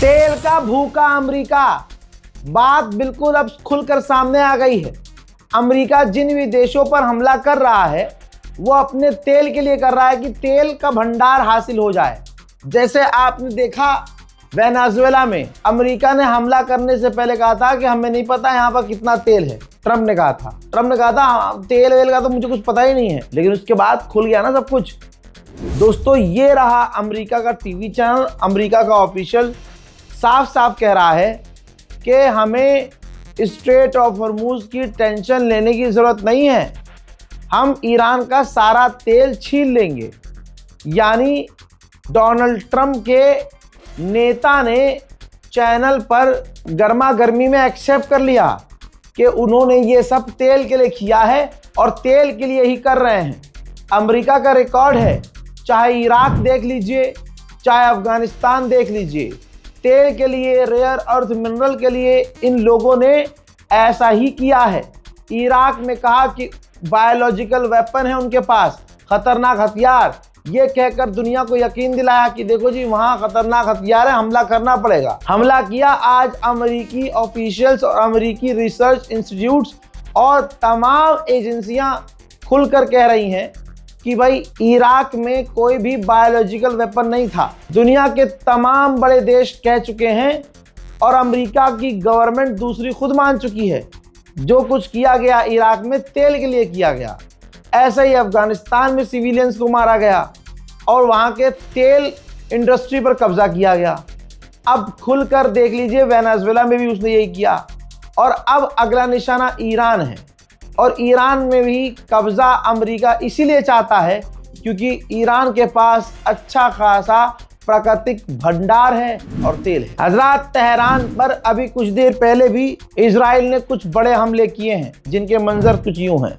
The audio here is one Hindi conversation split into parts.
तेल का भूखा अमेरिका, बात बिल्कुल अब खुलकर सामने आ गई है। अमेरिका जिन भी देशों पर हमला कर रहा है वो अपने तेल के लिए कर रहा है कि तेल का भंडार हासिल हो जाए। जैसे आपने देखा वेनेजुएला में अमेरिका ने हमला करने से पहले कहा था कि हमें नहीं पता यहाँ पर कितना तेल है। ट्रम्प ने कहा था तेल वेल का तो मुझे कुछ पता ही नहीं है, लेकिन उसके बाद खुल गया ना सब कुछ। दोस्तों, ये रहा अमेरिका का टीवी चैनल, अमेरिका का ऑफिशियल साफ साफ कह रहा है कि हमें स्ट्रेट ऑफ हॉर्मूज की टेंशन लेने की ज़रूरत नहीं है, हम ईरान का सारा तेल छीन लेंगे। यानी डोनाल्ड ट्रंप के नेता ने चैनल पर गर्मा गर्मी में एक्सेप्ट कर लिया कि उन्होंने ये सब तेल के लिए किया है और तेल के लिए ही कर रहे हैं। अमेरिका का रिकॉर्ड है, चाहे इराक देख लीजिए, चाहे अफगानिस्तान देख लीजिए, तेल के लिए, रेयर अर्थ मिनरल के लिए इन लोगों ने ऐसा ही किया है। इराक में कहा कि बायोलॉजिकल वेपन है उनके पास, खतरनाक हथियार, ये कहकर दुनिया को यकीन दिलाया कि देखो जी वहाँ खतरनाक हथियार है, हमला करना पड़ेगा। हमला किया। आज अमेरिकी ऑफिशियल्स और अमेरिकी रिसर्च इंस्टीट्यूट्स और तमाम एजेंसियां खुलकर कह रही हैं कि भाई इराक में कोई भी बायोलॉजिकल वेपन नहीं था। दुनिया के तमाम बड़े देश कह चुके हैं और अमेरिका की गवर्नमेंट दूसरी खुद मान चुकी है, जो कुछ किया गया इराक में तेल के लिए किया गया। ऐसा ही अफगानिस्तान में सिविलियंस को मारा गया और वहाँ के तेल इंडस्ट्री पर कब्जा किया गया। अब खुलकर देख लीजिए वेनेजुएला में भी उसने यही किया और अब अगला निशाना ईरान है। और ईरान में भी कब्जा अमेरिका इसीलिए चाहता है क्योंकि ईरान के पास अच्छा खासा प्राकृतिक भंडार है और तेल है। हजरात, तेहरान पर अभी कुछ देर पहले भी इजराइल ने कुछ बड़े हमले किए हैं जिनके मंजर कुछ यूं हैं।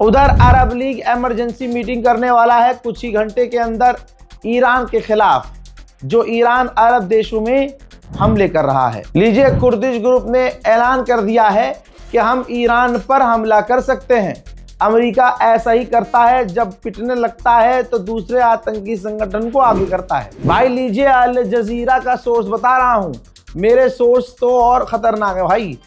उधर अरब लीग इमरजेंसी मीटिंग करने वाला है कुछ ही घंटे के अंदर ईरान के खिलाफ, जो ईरान अरब देशों में हमले कर रहा है। लीजिए, कुर्दिश ग्रुप ने ऐलान कर दिया है कि हम ईरान पर हमला कर सकते हैं। अमेरिका ऐसा ही करता है, जब पिटने लगता है तो दूसरे आतंकी संगठन को आगे करता है। भाई लीजिए, अल जजीरा का सोर्स बता रहा हूं, मेरे सोर्स तो और खतरनाक है भाई,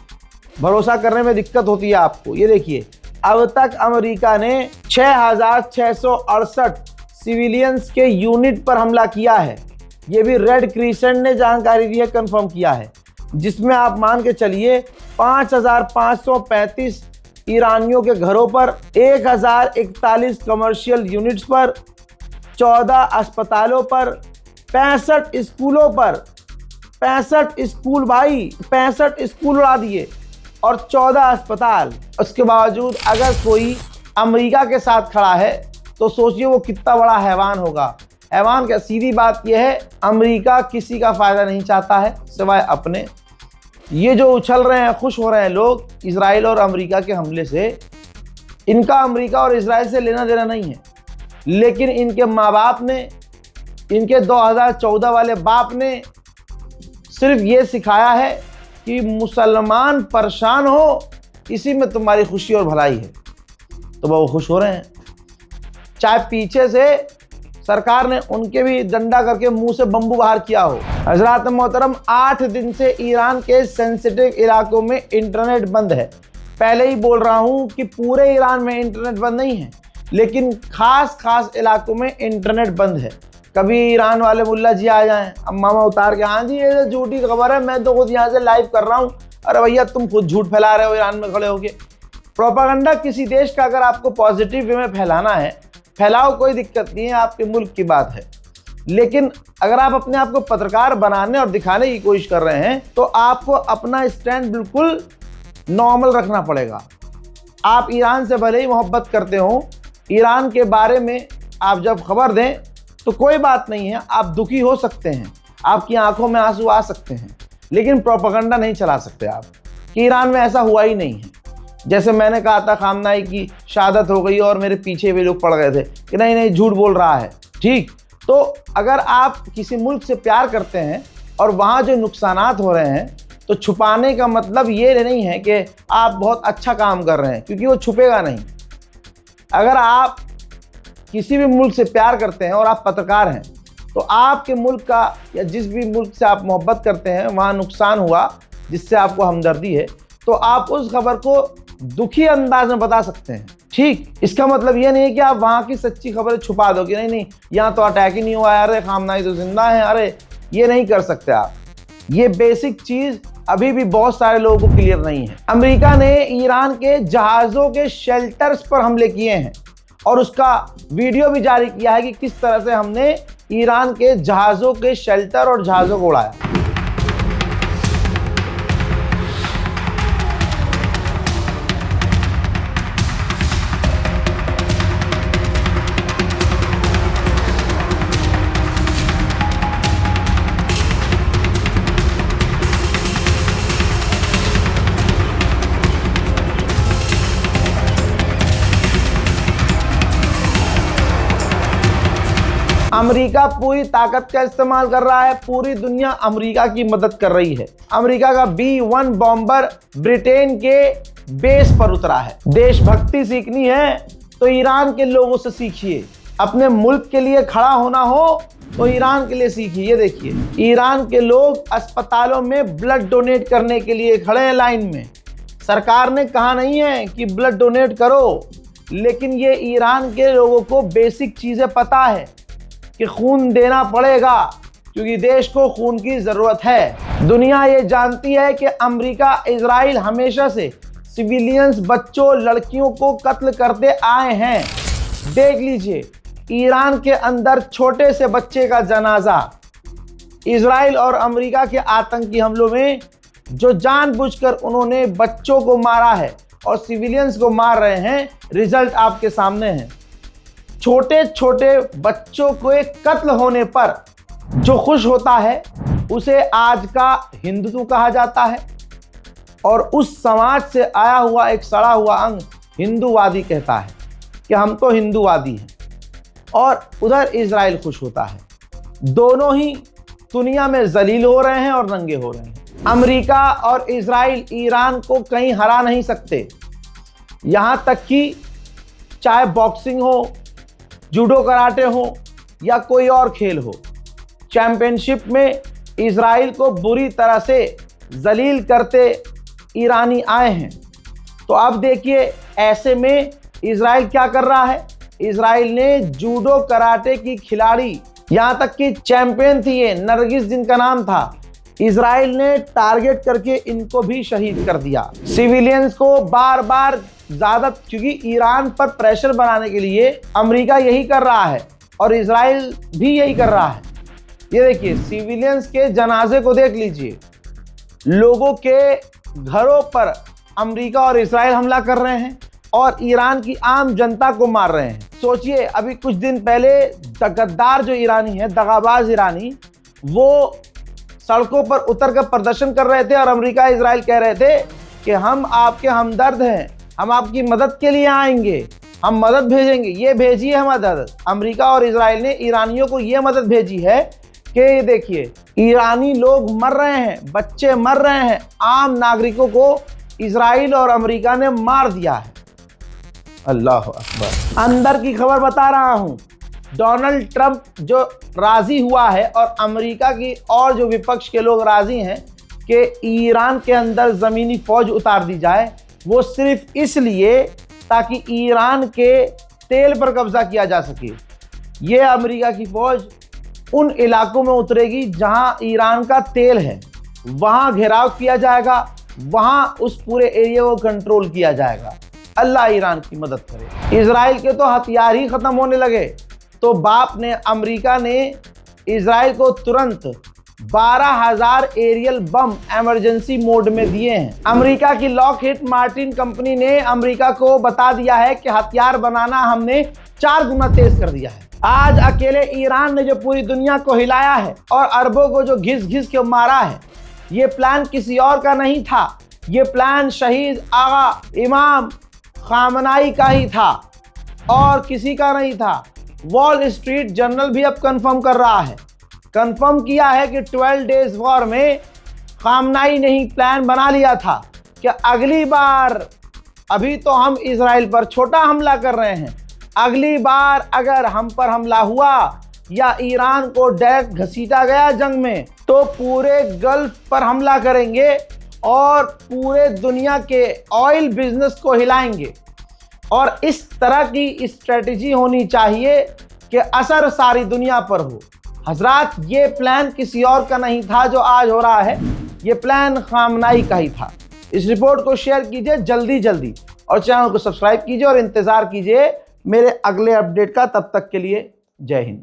भरोसा करने में दिक्कत होती है आपको। ये देखिए, अब तक अमेरिका ने 6,668 सिविलियंस के यूनिट पर हमला किया है। ये भी रेड क्रिसेंट ने जानकारी दी है, कंफर्म किया है, जिसमें आप मान के चलिए 5,535 ईरानियों के घरों पर, 1,041 कमर्शियल यूनिट्स पर, 14 अस्पतालों पर, 65 स्कूलों पर, 65 स्कूल भाई, 65 स्कूल उड़ा दिए और 14 अस्पताल। उसके बावजूद अगर कोई अमेरिका के साथ खड़ा है तो सोचिए वो कितना बड़ा हैवान होगा। हैवान क्या, सीधी बात यह है, अमेरिका किसी का फ़ायदा नहीं चाहता है सिवाय अपने। ये जो उछल रहे हैं, खुश हो रहे हैं लोग इजराइल और अमेरिका के हमले से, इनका अमेरिका और इजराइल से लेना देना नहीं है, लेकिन इनके माँ बाप ने, इनके 2014 वाले बाप ने सिर्फ ये सिखाया है कि मुसलमान परेशान हो, इसी में तुम्हारी खुशी और भलाई है, तो वो खुश हो रहे हैं। चाहे पीछे से सरकार ने उनके भी डंडा करके मुंह से बम्बू बाहर किया हो। हजरात मोहतरम, 8 दिन से ईरान के सेंसिटिव इलाकों में इंटरनेट बंद है। पहले ही बोल रहा हूं कि पूरे ईरान में इंटरनेट बंद नहीं है, लेकिन खास इलाकों में इंटरनेट बंद है। कभी ईरान वाले मुल्ला जी आ जाएं, अब मामा उतार के, हाँ जी ये तो झूठी खबर है, मैं तो खुद यहाँ से लाइव कर रहा हूँ। अरे भैया तुम खुद झूठ फैला रहे हो ईरान में खड़े होके। प्रोपागेंडा किसी देश का अगर आपको पॉजिटिव वे में फैलाना है, फैलाओ, कोई दिक्कत नहीं है, आपके मुल्क की बात है। लेकिन अगर आप अपने आप को पत्रकार बनाने और दिखाने की कोशिश कर रहे हैं तो आपको अपना स्टैंड बिल्कुल नॉर्मल रखना पड़ेगा। आप ईरान से भले ही मोहब्बत करते हो, ईरान के बारे में आप जब खबर दें तो कोई बात नहीं है, आप दुखी हो सकते हैं, आपकी आंखों में आंसू आ सकते हैं, लेकिन प्रोपेगेंडा नहीं चला सकते आप कि ईरान में ऐसा हुआ ही नहीं है। जैसे मैंने कहा था खामनाई की शहादत हो गई और मेरे पीछे भी लोग पड़ गए थे कि नहीं नहीं झूठ बोल रहा है। ठीक, तो अगर आप किसी मुल्क से प्यार करते हैं और वहाँ जो नुकसानात हो रहे हैं तो छुपाने का मतलब ये नहीं है कि आप बहुत अच्छा काम कर रहे हैं, क्योंकि वो छुपेगा नहीं। अगर आप किसी भी मुल्क से प्यार करते हैं और आप पत्रकार हैं तो आपके मुल्क का या जिस भी मुल्क से आप मोहब्बत करते हैं वहाँ नुकसान हुआ जिससे आपको हमदर्दी है, तो आप उस खबर को दुखी अंदाज में बता सकते हैं। ठीक, इसका मतलब ये नहीं है कि आप वहाँ की सच्ची खबरें छुपा दो कि नहीं नहीं यहाँ तो अटैक ही नहीं हुआ है, अरे खामनाई तो जिंदा है, अरे ये नहीं कर सकते आप। ये बेसिक चीज़ अभी भी बहुत सारे लोगों को क्लियर नहीं है। अमेरिका ने ईरान के जहाज़ों के शेल्टर्स पर हमले किए हैं और उसका वीडियो भी जारी किया है कि किस तरह से हमने ईरान के जहाज़ों के शेल्टर और जहाज़ों को उड़ाया। अमेरिका पूरी ताकत का इस्तेमाल कर रहा है, पूरी दुनिया अमेरिका की मदद कर रही है। अमेरिका का B-1 बॉम्बर ब्रिटेन के बेस पर उतरा है। देशभक्ति सीखनी है तो ईरान के लोगों से सीखिए, अपने मुल्क के लिए खड़ा होना हो तो ईरान के लिए सीखिए। ये देखिए ईरान के लोग अस्पतालों में ब्लड डोनेट करने के लिए खड़े हैं लाइन में। सरकार ने कहा नहीं है कि ब्लड डोनेट करो, लेकिन ये ईरान के लोगों को बेसिक चीज़ें पता है कि खून देना पड़ेगा क्योंकि देश को खून की ज़रूरत है। दुनिया ये जानती है कि अमेरिका इजराइल हमेशा से सिविलियंस, बच्चों, लड़कियों को कत्ल करते आए हैं। देख लीजिए ईरान के अंदर छोटे से बच्चे का जनाजा इजराइल और अमेरिका के आतंकी हमलों में जो जानबूझकर उन्होंने बच्चों को मारा है और सिविलियंस को मार रहे हैं, रिजल्ट आपके सामने है। छोटे छोटे बच्चों को एक कत्ल होने पर जो खुश होता है उसे आज का हिंदुत्व कहा जाता है और उस समाज से आया हुआ एक सड़ा हुआ अंग हिंदूवादी कहता है कि हम तो हिंदूवादी हैं, और उधर इजराइल खुश होता है। दोनों ही दुनिया में जलील हो रहे हैं और नंगे हो रहे हैं। अमेरिका और इजराइल ईरान को कहीं हरा नहीं सकते, यहाँ तक कि चाहे बॉक्सिंग हो, जूडो कराटे हो या कोई और खेल हो, चैंपियनशिप में इजराइल को बुरी तरह से जलील करते ईरानी आए हैं। तो अब देखिए ऐसे में इजराइल क्या कर रहा है। इजराइल ने जूडो कराटे की खिलाड़ी, यहाँ तक कि चैंपियन थी ये नरगिस जिनका नाम था, इजराइल ने टारगेट करके इनको भी शहीद कर दिया। सिविलियंस को बार बार ज़्यादा, क्योंकि ईरान पर प्रेशर बनाने के लिए अमेरिका यही कर रहा है और इजराइल भी यही कर रहा है। ये देखिए सिविलियंस के जनाजे को देख लीजिए, लोगों के घरों पर अमेरिका और इजराइल हमला कर रहे हैं और ईरान की आम जनता को मार रहे हैं। सोचिए अभी कुछ दिन पहले गद्दार जो ईरानी है, दगाबाज ईरानी, वो सड़कों पर उतर कर प्रदर्शन कर रहे थे और अमेरिका इजराइल कह रहे थे कि हम आपके हमदर्द हैं, हम आपकी मदद के लिए आएंगे, हम मदद भेजेंगे। ये भेजी है मदद, अमेरिका और इजराइल ने ईरानियों को ये मदद भेजी है कि ये देखिए ईरानी लोग मर रहे हैं, बच्चे मर रहे हैं, आम नागरिकों को इजराइल और अमेरिका ने मार दिया है। अल्लाह अकबर। अंदर की खबर बता रहा हूं, डोनाल्ड ट्रंप जो राजी हुआ है और अमेरिका की और जो विपक्ष के लोग राजी हैं कि ईरान के अंदर ज़मीनी फौज उतार दी जाए, वो सिर्फ इसलिए ताकि ईरान के तेल पर कब्जा किया जा सके। ये अमेरिका की फौज उन इलाकों में उतरेगी जहां ईरान का तेल है, वहां घेराव किया जाएगा, वहां उस पूरे एरिया को कंट्रोल किया जाएगा। अल्लाह ईरान की मदद करे। इजराइल के तो हथियार ही खत्म होने लगे तो बाप ने, अमेरिका ने इजराइल को तुरंत 12,000 एरियल बम इमरजेंसी मोड में दिए हैं। अमेरिका की लॉकहीड मार्टिन कंपनी ने अमेरिका को बता दिया है कि हथियार बनाना हमने 4 गुना तेज कर दिया है। आज अकेले ईरान ने जो पूरी दुनिया को हिलाया है और अरबों को जो घिस घिस के मारा है, ये प्लान किसी और का नहीं था, ये प्लान शहीद आगा इमाम खामनाई का ही था और किसी का नहीं था। वॉल स्ट्रीट जर्नल भी अब कंफर्म कर रहा है, कंफर्म किया है कि 12 डेज वॉर में खामनाई ने ही प्लान बना लिया था कि अगली बार, अभी तो हम इजराइल पर छोटा हमला कर रहे हैं, अगली बार अगर हम पर हमला हुआ या ईरान को डायरेक्ट घसीटा गया जंग में, तो पूरे गल्फ पर हमला करेंगे और पूरे दुनिया के ऑयल बिजनेस को हिलाएंगे। और इस तरह की स्ट्रेटजी होनी चाहिए कि असर सारी दुनिया पर हो। हजरात, ये प्लान किसी और का नहीं था जो आज हो रहा है, ये प्लान खामनाई का ही था। इस रिपोर्ट को शेयर कीजिए जल्दी जल्दी और चैनल को सब्सक्राइब कीजिए और इंतज़ार कीजिए मेरे अगले अपडेट का। तब तक के लिए जय हिंद।